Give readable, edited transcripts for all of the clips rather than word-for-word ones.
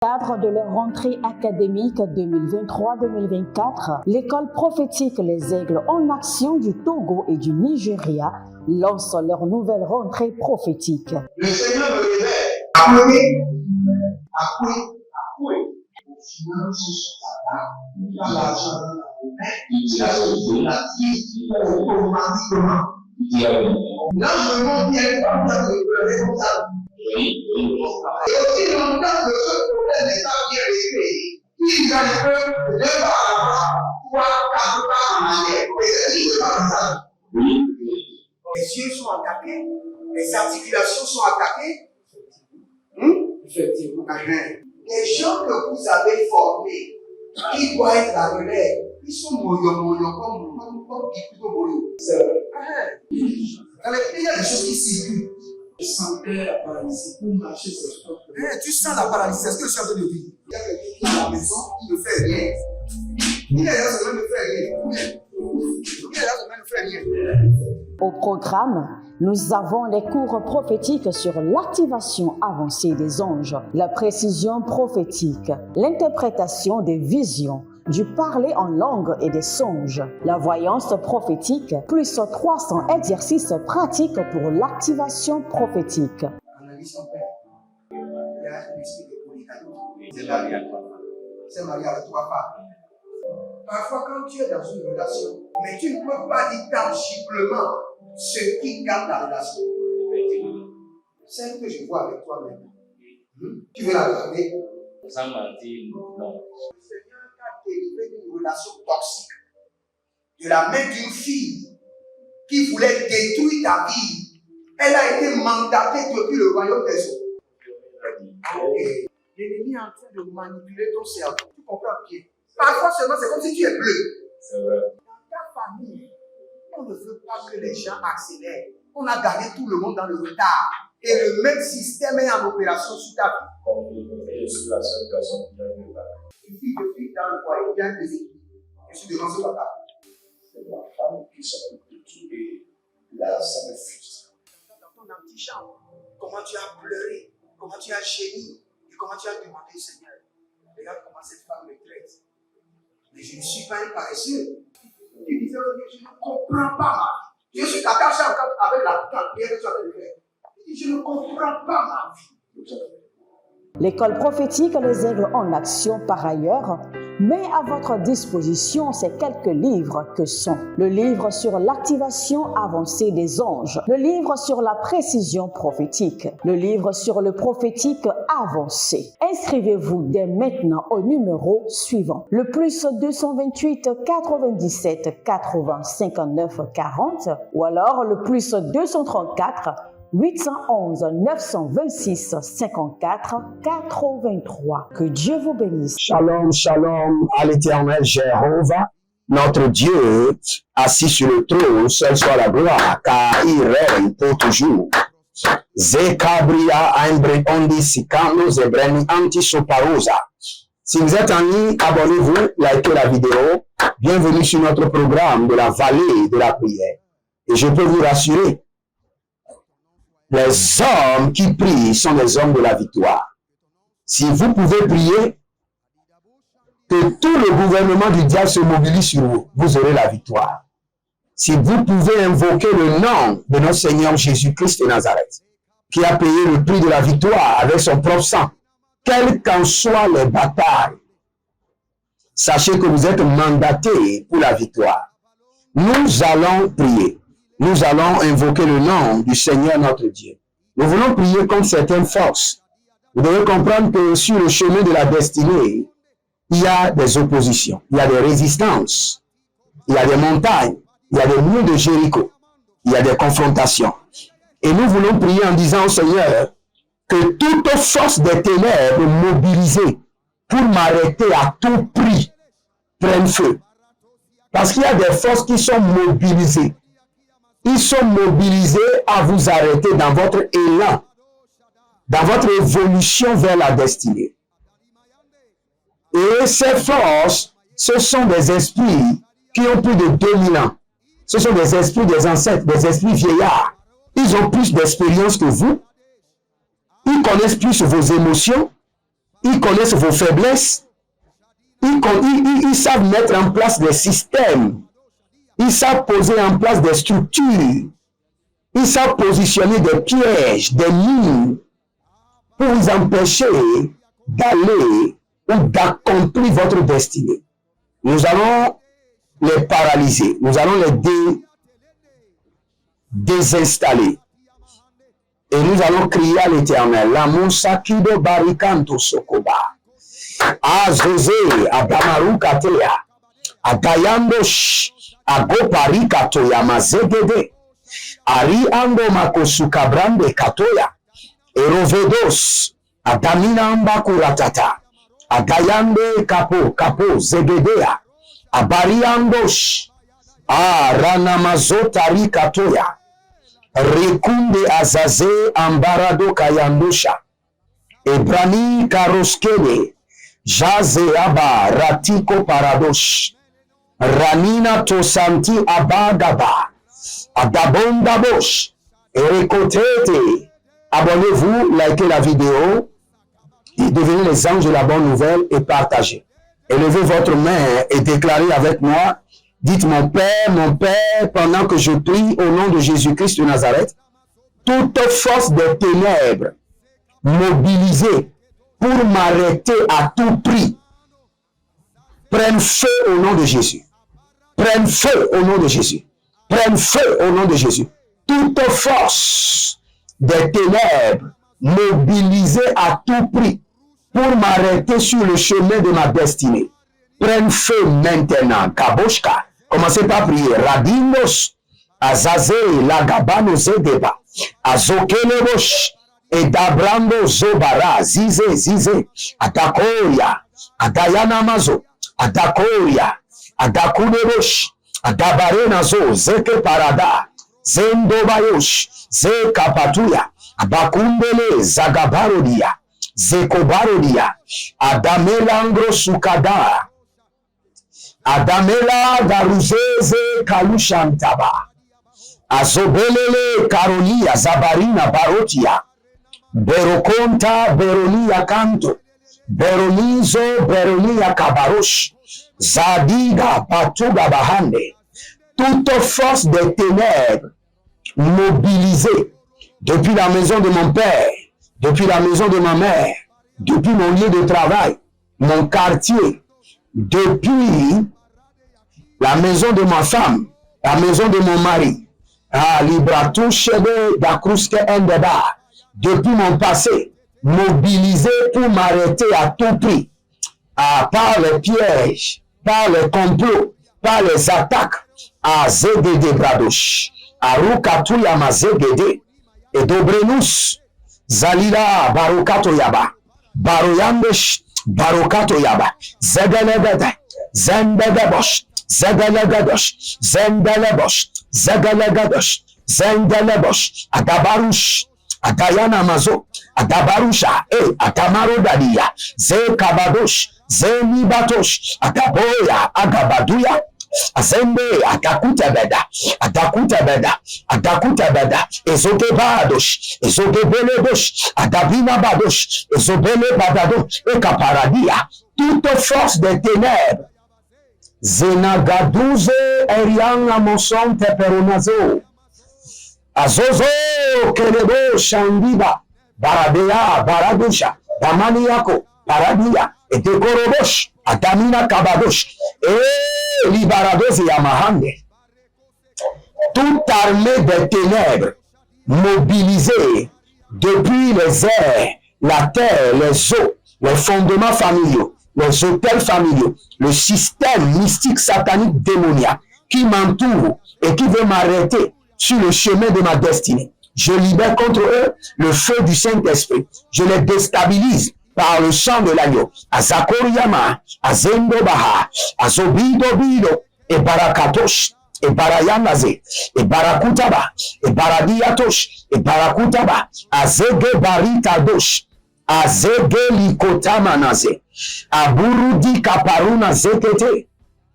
Cadre de leur rentrée académique 2023-2024, l'école prophétique Les Aigles en Action du Togo et du Nigeria lance leur nouvelle rentrée prophétique. Le Seigneur me révèle. Appelez. Finances, dans l'argent, il a sauvé la vie automatiquement. Là, je monte bien comme ça, je peux comme ça. Et aussi longtemps que ce problème n'est pas bien réglé, il y a des peuples de par là-bas, 3, 4 pas en arrière. Et c'est pas ça. Les yeux sont attaqués, les articulations sont attaquées. Effectivement. Les gens que vous avez formés, qui doivent être la relève, ils sont moyo comme plutôt moyo. C'est vrai. Dans les pays, il y a des choses qui circulent. Je sentais la paralysie pour marcher sur ce sport. Tu sens la paralysie, c'est ce que je suis en train de dire. Il y a quelqu'un qui est à la maison, qui ne fait rien. Il y a des gens qui ne fait rien. Au programme, nous avons les cours prophétiques sur l'activation avancée des anges, la précision prophétique, l'interprétation des visions, du parler en langue et des songes, la voyance prophétique, plus 300 exercices pratiques pour l'activation prophétique. Analyse son père. Il y a un esprit de polygamie. C'est marié à trois femmes. C'est marié à trois femmes. Parfois, quand tu es dans une relation, mais tu ne peux pas dire tangiblement ce qui garde la relation. Celle que je vois avec toi maintenant. Tu veux la regarder? Sans mentir, non. Le Seigneur t'a délivré d'une relation toxique. De la main d'une fille qui voulait détruire ta vie. Elle a été mandatée depuis le royaume des eaux. L'ennemi est en train de manipuler ton cerveau. Tu comprends bien? Parfois seulement, c'est comme si tu es bleu. C'est vrai. Dans ta famille, on ne veut pas que les gens accélèrent. On a gardé tout le monde dans le retard. Et le même système est en opération sur ta vie. Je suis la seule personne qui a vu ça. Une fille de fille dans le foyer, il y a des équipes. Je suis devant ce papa. C'est ma femme qui s'occupe de tout et là, ça me frustre. Dans ton antichambre, comment tu as pleuré, comment tu as gémi et comment tu as demandé au Seigneur. Regarde comment cette femme me traite. Mais je ne suis pas un paresseux. Tu disais, je ne comprends pas ma vie. Je suis attaché encore avec la prière que tu as fait de faire. Je ne comprends pas ma vie. L'école prophétique Les Aigles en Action, par ailleurs, met à votre disposition ces quelques livres que sont le livre sur l'activation avancée des anges, le livre sur la précision prophétique, le livre sur le prophétique avancé. Inscrivez-vous dès maintenant au numéro suivant, le plus 228 97 80 59 40 ou alors le plus 234 811 926 54 83. Que Dieu vous bénisse. Shalom, shalom à l'Éternel Jéhovah, notre Dieu, assis sur le trône, seul soit la gloire, car il règne pour toujours. Zekabria Aimbre Ondi Sikando Zebreni Antisoparosa. Si vous êtes en ligne, abonnez-vous, likez la vidéo. Bienvenue sur notre programme de la vallée de la prière. Et je peux vous rassurer, les hommes qui prient sont des hommes de la victoire. Si vous pouvez prier, que tout le gouvernement du diable se mobilise sur vous, vous aurez la victoire. Si vous pouvez invoquer le nom de notre Seigneur Jésus-Christ de Nazareth, qui a payé le prix de la victoire avec son propre sang, quelles qu'en soient les batailles, sachez que vous êtes mandatés pour la victoire. Nous allons prier. Nous allons invoquer le nom du Seigneur notre Dieu. Nous voulons prier contre certaines forces. Vous devez comprendre que sur le chemin de la destinée, il y a des oppositions, il y a des résistances, il y a des montagnes, il y a des murs de Jéricho, il y a des confrontations. Et nous voulons prier en disant au Seigneur que toute force des ténèbres mobilisée pour m'arrêter à tout prix prenne feu. Parce qu'il y a des forces qui sont mobilisées. Ils sont mobilisés à vous arrêter dans votre élan, dans votre évolution vers la destinée. Et ces forces, ce sont des esprits qui ont plus de 2000 ans. Ce sont des esprits des ancêtres, des esprits vieillards. Ils ont plus d'expérience que vous. Ils connaissent plus vos émotions. Ils connaissent vos faiblesses. Ils savent mettre en place des systèmes. Ils savent poser en place des structures. Ils savent positionner des pièges, des mines pour vous empêcher d'aller ou d'accomplir votre destinée. Nous allons les paralyser. Nous allons les désinstaller. Et nous allons crier à l'Éternel. La Monsakido Barikanto Sokoba. Azose, Adamaru Katea, Adayandosh, Agopari Katoya Mazegede, Ari Ando Makosuka Brande Katoya, Erovedos, Adamina Ambakuratata, Adayande Kapo, Zegedea, Abariandosh, Ranamazotari Katoya, Rekunde Azaze Ambarado Kayandosha, Ebrani Karoskele, Jaze Aba Ratiko Paradosh, Ranina Tosanti Abagaba, Adabondabosh, Erekotete. Abonnez-vous, likez la vidéo et devenez les anges de la bonne nouvelle et partagez. Élevez votre main et déclarez avec moi. Dites mon Père, pendant que je prie au nom de Jésus-Christ de Nazareth, toute force des ténèbres mobilisée pour m'arrêter à tout prix, prenne feu au nom de Jésus. Prenne feu au nom de Jésus. Prenne feu au nom de Jésus. Toute force des ténèbres mobilisée à tout prix pour m'arrêter sur le chemin de ma destinée, prenne feu maintenant. Kaboshka. Commencez par prier. Radindos, Azaze, Lagabano Zedeba, Azokelebosh, et Dabrando Zobara, Zize, Adakoria, Adayana Mazo, Adakoria, Adakunebosh, Adabarenazo, Zeke Parada, Zendobayosh, Zekapatuya, Abakundele, Zagabarodia, Zekobarodia, Adamelangro Sukada, Adamela Garuzeze Kalushantaba, Azobelele Karolia, Zabarina Barotia, Berokonta Beronia Kanto, Beronizo Beronia Kabarosh, Zadiga Patuga Bahande, toute force des ténèbres mobilisée depuis la maison de mon père, depuis la maison de ma mère, depuis mon lieu de travail, mon quartier, depuis la maison de ma femme, la maison de mon mari, depuis mon passé, mobilisé pour m'arrêter à tout prix, par les pièges, par les complots, par les attaques, à Zedede Bradosh, à Rukatuya Mazegede, et Dobrenus, Zalila Barukato Yaba, Baroyandesh, Barukato Yaba, Zedelegede, Zendegebosh, Zedelegedosh, Zendelebosh, Zedelegedosh, Zendelebosh, Adabarush, Adayana Mazo, Adabarusha, Atamaro Dadia, Zekabadosh, Zenibatosh, Adaboya, Agabaduya, Azende, Adakutebeda, Ezogebadosh, Ezogebeledosh, Adabina Badosh, Ezobele Badado, Ekaparadia, toute force des ténèbres, Zenagaduze, Eriana Monson, Teperonazo, Azozo, Kelebo, Shandiba, Baradea, Baradusha, Damaniako, Paradia, et Dekorobosh, Adamina Kabadosh, et Libarados et Amahande. Toute armée des ténèbres mobilisée depuis les airs, la terre, les eaux, les fondements familiaux, les hôtels familiaux, le système mystique satanique démoniaque qui m'entoure et qui veut m'arrêter sur le chemin de ma destinée. Je libère contre eux le feu du Saint-Esprit. Je les déstabilise par le sang de l'agneau. Azakoriyama, Azendobaha, Azobidobido, et Barakatosh, et Barayanaze, et Barakutaba, et Baradiatosh, et Barakutaba, Azege Baritadosh, Azege Likotamanaze, Aburudi Kaparuna Zekete,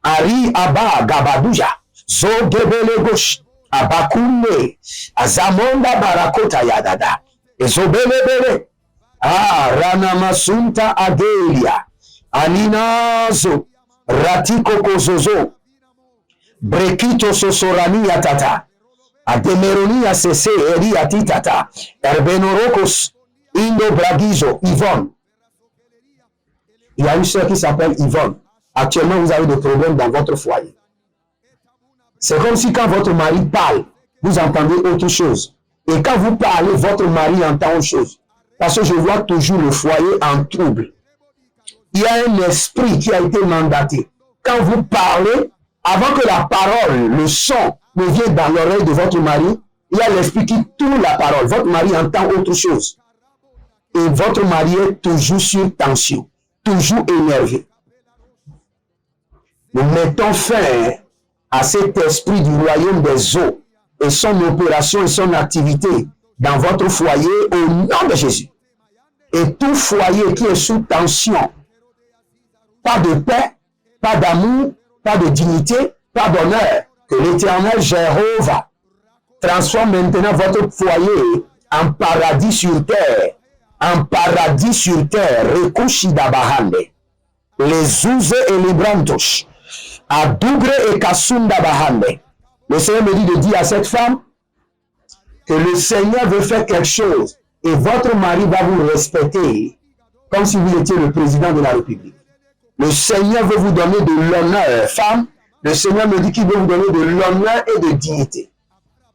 Ari Aba Gabaduja, Zogebelegosh, Abakunde, Azamonda Barakota Yadada, Ezobelebele, Ah, Ranamasunta Agelia, Alinazo, Ratiko Kozozo, Brekito Sosorani Atata, Ademeronia Sese Eri Atitata, Erbenorokos, Indo Bragizo, Yvonne. Il y a une soeur qui s'appelle Yvonne. Actuellement, vous avez des problèmes dans votre foyer. C'est comme si quand votre mari parle, vous entendez autre chose. Et quand vous parlez, votre mari entend autre chose. Parce que je vois toujours le foyer en trouble. Il y a un esprit qui a été mandaté. Quand vous parlez, avant que la parole, le son ne vienne dans l'oreille de votre mari, il y a l'esprit qui tourne la parole. Votre mari entend autre chose. Et votre mari est toujours sur tension, toujours énervé. Nous mettons fin à cet esprit du royaume des eaux et son opération et son activité dans votre foyer au nom de Jésus. Et tout foyer qui est sous tension, pas de paix, pas d'amour, pas de dignité, pas d'honneur, que l'Éternel Jéhovah transforme maintenant votre foyer en paradis sur terre, en paradis sur terre, Rekushida Bahande, les Zouze et les Brantos, à Dougre et Kasunda Bahande. Le Seigneur me dit de dire à cette femme que le Seigneur veut faire quelque chose et votre mari va vous respecter comme si vous étiez le président de la République. Le Seigneur veut vous donner de l'honneur, femme. Le Seigneur me dit qu'il veut vous donner de l'honneur et de dignité.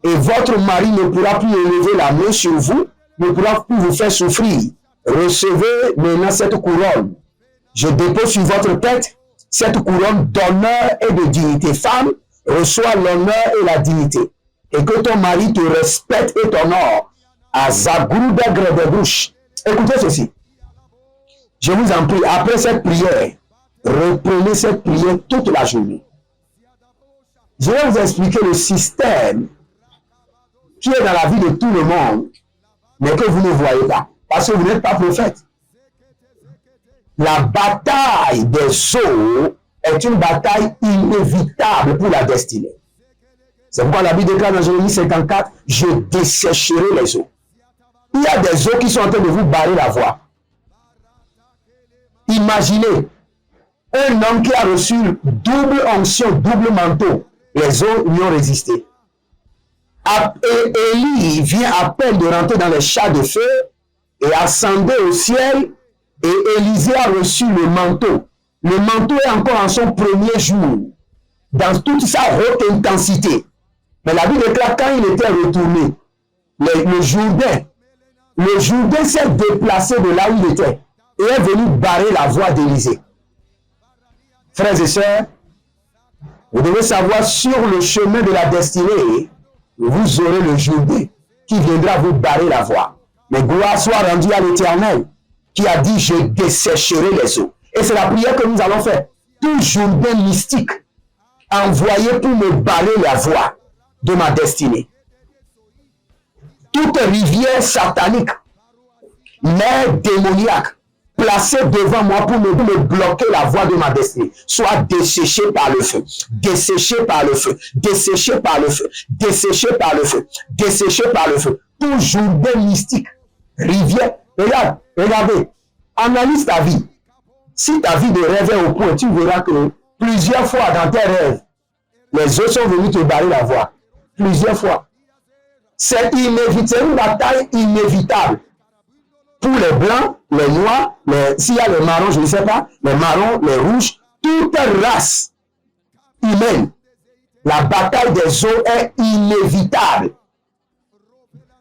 Et votre mari ne pourra plus élever la main sur vous, ne pourra plus vous faire souffrir. Recevez maintenant cette couronne. Je dépose sur votre tête cette couronne d'honneur et de dignité. Femme, reçois l'honneur et la dignité. Et que ton mari te respecte et t'honore. À Zagouda Gredebouche. Écoutez ceci. Je vous en prie, après cette prière, reprenez cette prière toute la journée. Je vais vous expliquer le système qui est dans la vie de tout le monde, mais que vous ne voyez pas, parce que vous n'êtes pas prophète. La bataille des eaux est une bataille inévitable pour la destinée. C'est pourquoi la Bible déclare dans Jérémie 54, je dessécherai les eaux. Il y a des eaux qui sont en train de vous barrer la voie. Imaginez un homme qui a reçu double onction, double manteau. Les eaux lui ont résisté. Et Élie vient à peine de rentrer dans les chars de feu et ascendait au ciel. Et Élisée a reçu le manteau. Le manteau est encore en son premier jour, dans toute sa haute intensité. Mais la Bible déclare quand il était retourné, le Jourdain s'est déplacé de là où il était et est venu barrer la voie d'Élisée. Frères et sœurs, vous devez savoir, sur le chemin de la destinée, vous aurez le Jourdain qui viendra vous barrer la voie. Mais gloire soit rendue à l'Éternel, qui a dit, je dessécherai les eaux. Et c'est la prière que nous allons faire. Tout Jourdain mystique envoyé pour me barrer la voie de ma destinée. Toute rivière satanique, mer démoniaque, placée devant moi pour me bloquer la voie de ma destinée, soit desséchée par le feu, desséchée par le feu, desséchée par le feu, desséchée par le feu, desséchée par le feu. Tout Jourdain mystique, rivière, regardez, analyse ta vie. Si ta vie de rêve est au point, tu verras que plusieurs fois dans tes rêves, les eaux sont venus te barrer la voie. Plusieurs fois. C'est inévitable, c'est une bataille inévitable. Pour les blancs, les noirs, s'il y a les marrons, je ne sais pas, les marrons, les rouges, toute race humaine, la bataille des eaux est inévitable.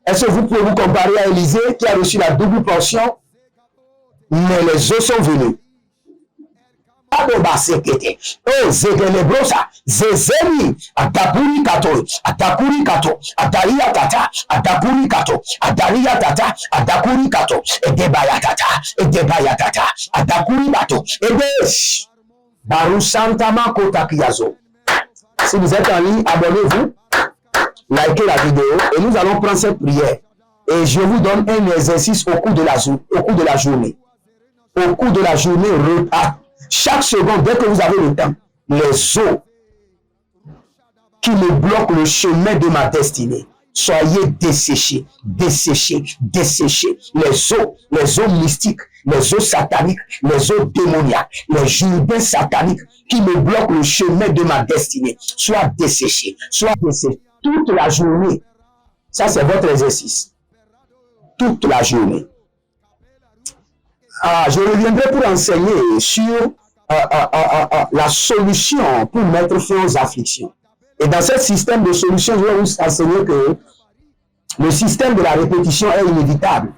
Est-ce que vous pouvez vous comparer à Élisée qui a reçu la double portion, mais les eaux sont venues. Oh, Zegelebrosa, Zezeli, Adapuri Kato, Adapuri Kato, Adaria Tata, Adapuri Kato, Adaria Tata, Adapuri Kato, Edebaya Tata, Edebaya Tata, Adapuri Kato, Edesh, Baru Santa Mako Takiazo. Si vous êtes en ligne, abonnez-vous, likez la vidéo et nous allons prendre cette prière. Et je vous donne un exercice au cours de la journée. Au cours de la journée, chaque seconde, dès que vous avez le temps, les eaux qui me bloquent le chemin de ma destinée, soyez desséchés, desséchés, desséchés. Les eaux mystiques, les eaux sataniques, les eaux démoniaques, les jardins sataniques qui me bloquent le chemin de ma destinée, soient desséchés, toute la journée. Ça, c'est votre exercice. Toute la journée. Je reviendrai pour enseigner sur la solution pour mettre fin aux afflictions. Et dans ce système de solution, je vais vous enseigner que le système de la répétition est inévitable.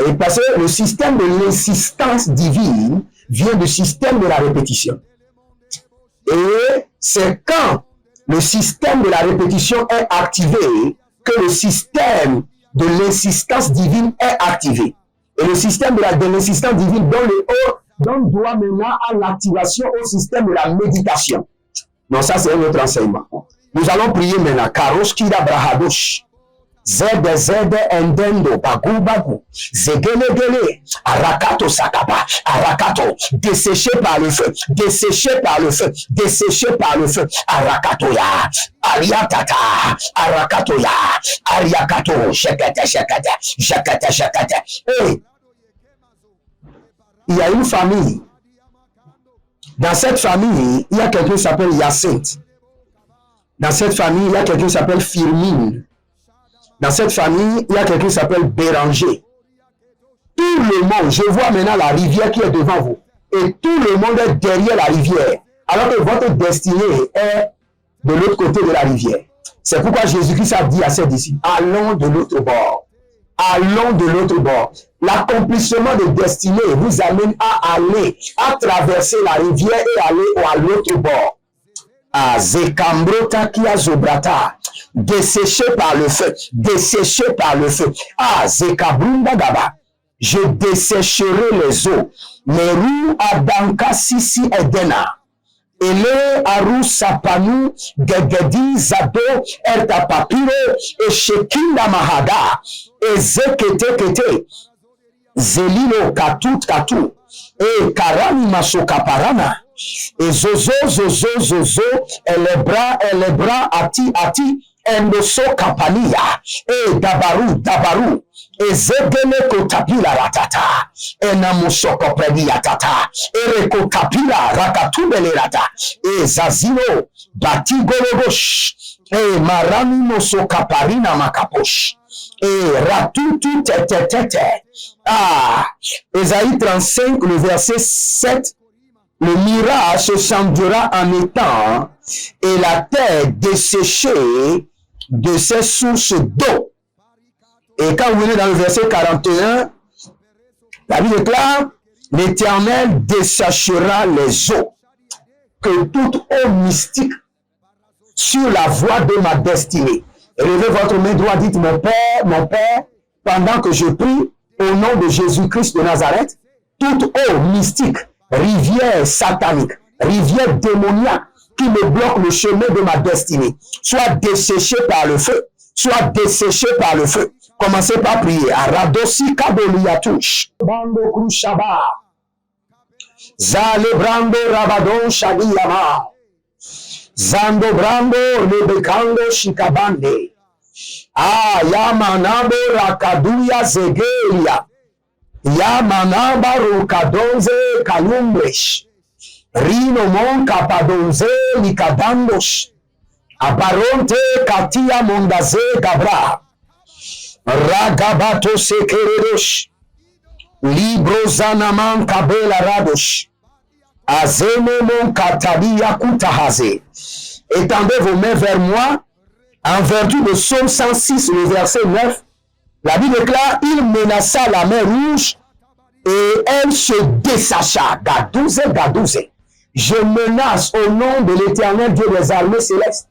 Et parce que le système de l'insistance divine vient du système de la répétition. Et c'est quand le système de la répétition est activé que le système de l'insistance divine est activé. Et le système de l'insistance divine donne droit maintenant à l'activation au système de la méditation. Donc ça, c'est un autre enseignement. Nous allons prier maintenant. Karosh Kira Brahadosh. Zede endendo bagu zegele arakato sakaba arakato desséché par le feu arakato ya ariatata arakato ya ariakato shakata. Hey, il y a une famille. Dans cette famille, il y a quelqu'un qui s'appelle Hyacinthe. Dans cette famille, il y a quelqu'un qui s'appelle Firmine. Dans cette famille, il y a quelqu'un qui s'appelle Béranger. Tout le monde, je vois maintenant la rivière qui est devant vous. Et tout le monde est derrière la rivière. Alors que votre destinée est de l'autre côté de la rivière. C'est pourquoi Jésus-Christ a dit à ses disciples, allons de l'autre bord. Allons de l'autre bord. L'accomplissement de destinée vous amène à aller, à traverser la rivière et aller à l'autre bord. Zekambrota kia zobrata, desséché par le feu, desséché par le feu. Zekabrunda gaba, je dessécherai les eaux. Meru adanka sisi edena. Ele aru sapanu gegedi zado erta papiro e shekinda mahada e zekete kete zelilo katut katu e karani masokaparana. Et zozo, et les bras, ati, endoso kapania, et dabaru, et zedele kotapila ratata, et namusoko prediatata, et rekotapila rakatubele rata, et zazino, batigolobosh, et marami moso kaparina makaposh, et ratutu tete. Ésaïe 35, le verset 7. Le mirage se changera en étang et la terre desséchée de ses sources d'eau. Et quand vous venez dans le verset 41, la Bible déclare, l'Éternel desséchera les eaux, que toute eau mystique sur la voie de ma destinée. Élevez votre main droite, dites, mon Père, pendant que je prie au nom de Jésus-Christ de Nazareth, toute eau mystique, rivière satanique, rivière démoniaque qui me bloque le chemin de ma destinée, soit desséché par le feu, soit desséché par le feu. Commencez par prier. Aradosi kaboliatouche. Bando krushaba. Zale brando rabadon shadiyama. Zando brando lebekando shikabande. Yamanabo rakaduya zegelia. Yamanaba rukadonze kayumbresh. Rino mon kapadonze likadandosh. Aparonte katia mondaze gabra. Ragabato sekeredosh. Libro zanaman kabela radosh. Azene mon katabiya kutahaze. Étendez vos mains vers moi. En vertu de Psaume 106, le verset 9. La Bible déclare, il menaça la mer rouge et elle se dessacha. Gadouze. Je menace au nom de l'Éternel Dieu des armées célestes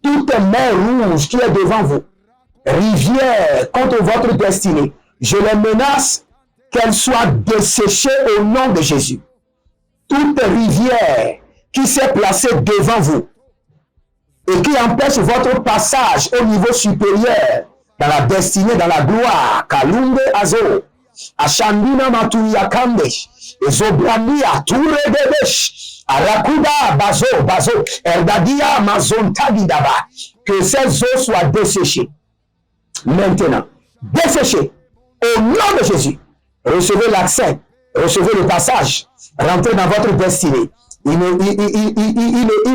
toute mer rouge qui est devant vous, rivière contre votre destinée. Je les menace qu'elle soit desséchée au nom de Jésus. Toute rivière qui s'est placée devant vous et qui empêche votre passage au niveau supérieur, dans la destinée, dans la gloire, Kalumbe Azo, Ashandina Matuya Kandesh, Ezobrania, Touredebesh, Arakuda, Bazo, Erdadia, Mazon Tagidaba, que ces eaux soient desséchées, maintenant. Desséchez. Au nom de Jésus. Recevez l'accès. Recevez le passage. Rentrez dans votre destinée. Il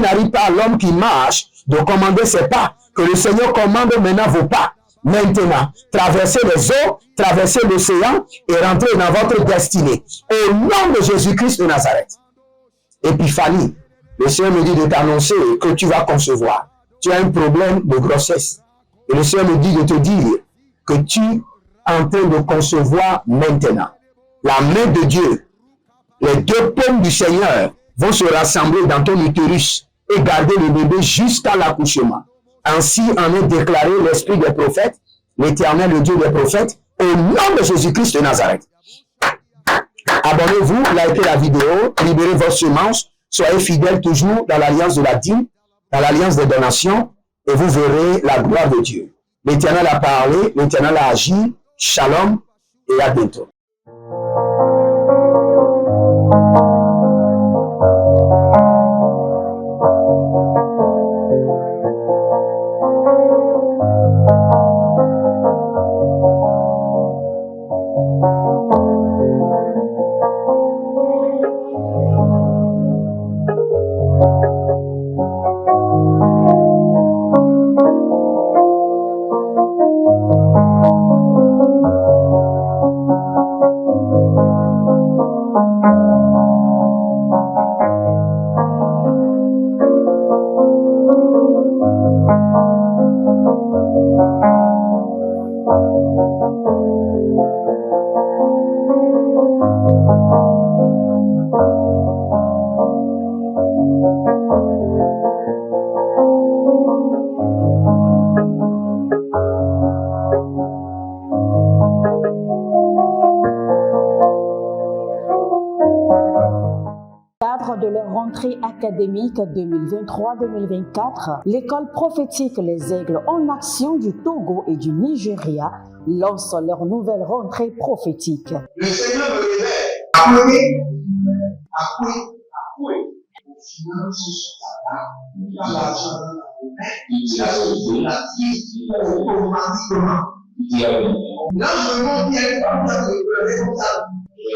n'arrive pas à l'homme qui marche de commander ses pas. Que le Seigneur commande maintenant vos pas. Maintenant, traversez les eaux, traversez l'océan et rentrez dans votre destinée. Au nom de Jésus-Christ de Nazareth. Épiphanie, le Seigneur me dit de t'annoncer que tu vas concevoir. Tu as un problème de grossesse. Et le Seigneur me dit de te dire que tu es en train de concevoir maintenant. La main de Dieu, les deux paumes du Seigneur vont se rassembler dans ton utérus et garder le bébé jusqu'à l'accouchement. Ainsi en est déclaré l'esprit des prophètes, l'Éternel, le Dieu des prophètes, au nom de Jésus-Christ de Nazareth. Abonnez-vous, likez la vidéo, libérez vos semences, soyez fidèles toujours dans l'alliance de la dîme, dans l'alliance des donations, et vous verrez la gloire de Dieu. L'Éternel a parlé, l'Éternel a agi. Shalom et à bientôt. De leur rentrée académique 2023-2024, l'école prophétique Les Aigles en Action du Togo et du Nigeria lance leur nouvelle rentrée prophétique. Le Seigneur me révèle. Appelez. Au final, ce soir-là, il a l'argent dans la main, il a sauvé la vie automatiquement. Là, je me montre bien comme ça, de responsable.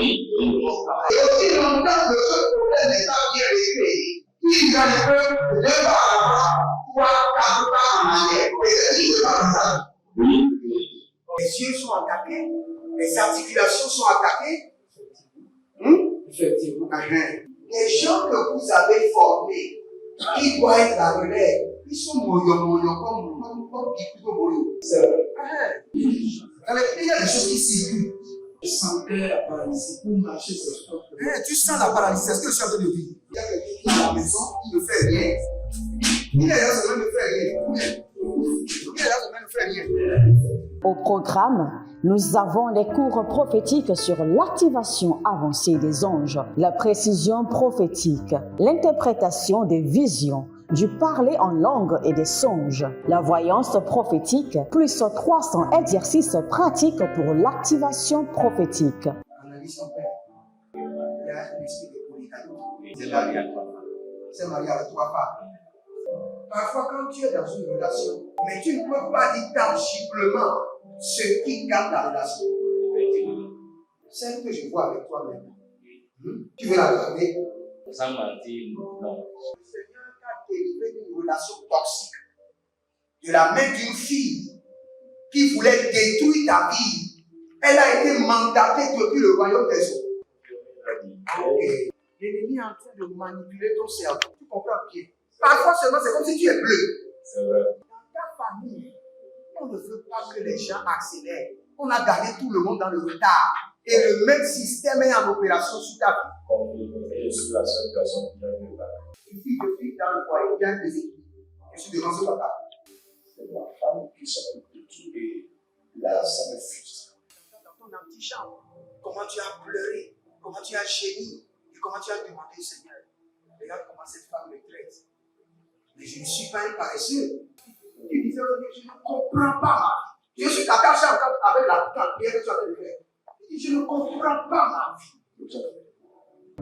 Et aussi longtemps que ce problème n'est pas bien réglé, il y a un peu de pas à l'avant, 3, 4 pas en arrière. Et c'est dit, c'est pas ça. Les yeux sont attaqués, les articulations sont attaquées. Effectivement. Les gens que vous avez formés, qui doivent être la relève, ils sont moyo comme plutôt moyo. C'est vrai. Dans les pays, il y a des choses qui circulent. Je sentais la paralysie pour marcher sur ce corps. Tu sens la paralysie, c'est ce que je suis en train de dire. Il y a quelqu'un qui est à la maison, qui ne fait rien. Il est là, ça ne fait rien. Il est là, ça ne fait rien. Au programme, nous avons les cours prophétiques sur l'activation avancée des anges, la précision prophétique, l'interprétation des visions, du parler en langue et des songes, la voyance prophétique, plus 300 exercices pratiques pour l'activation prophétique. Analyse son père. Il y a un esprit de polygamie. C'est marié à 3 femmes. C'est marié à 3 femmes. Parfois, quand tu es dans une relation, mais tu ne peux pas dire tangiblement ce qui garde la relation. Celle que je vois avec toi maintenant. Tu veux la garder? Sans mentir, non. Le Seigneur t'a délivré d'une relation toxique. De la main d'une fille qui voulait détruire ta vie. Elle a été mandatée depuis le royaume des eaux. Okay. L'ennemi est en train de manipuler ton cerveau. Tu comprends bien? Parfois seulement, c'est comme si tu es bleu. C'est vrai. Dans ta famille, on ne veut pas que les gens accélèrent. On a gardé tout le monde dans le retard. Et le même système est en opération sur ta vie. Je suis la seule personne qui a vu ça. Une fille de fille dans le foyer, bien déséquilibrée. Je suis devant ce papa. C'est ma femme qui s'occupe de tout et là, ça me frustre. Dans ton antichambre, comment tu as pleuré, comment tu as gémi et comment tu as demandé au Seigneur. Regarde comment cette femme me traite. Mais je ne suis pas un paresseux. Tu disais, je ne comprends pas ma vie. Je suis attaché encore avec la prière que tu as fait. Je ne comprends pas ma vie.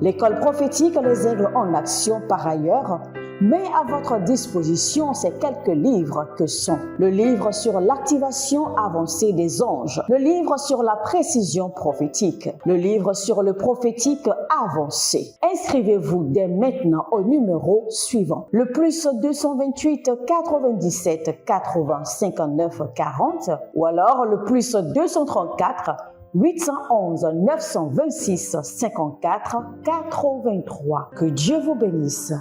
L'école prophétique Les Aigles en Action, par ailleurs, mais à votre disposition ces quelques livres que sont le livre sur l'activation avancée des anges, le livre sur la précision prophétique, le livre sur le prophétique avancé. Inscrivez-vous dès maintenant au numéro suivant, le plus 228 97 80 59 40 ou alors le plus 234 811 926 54 83. Que Dieu vous bénisse.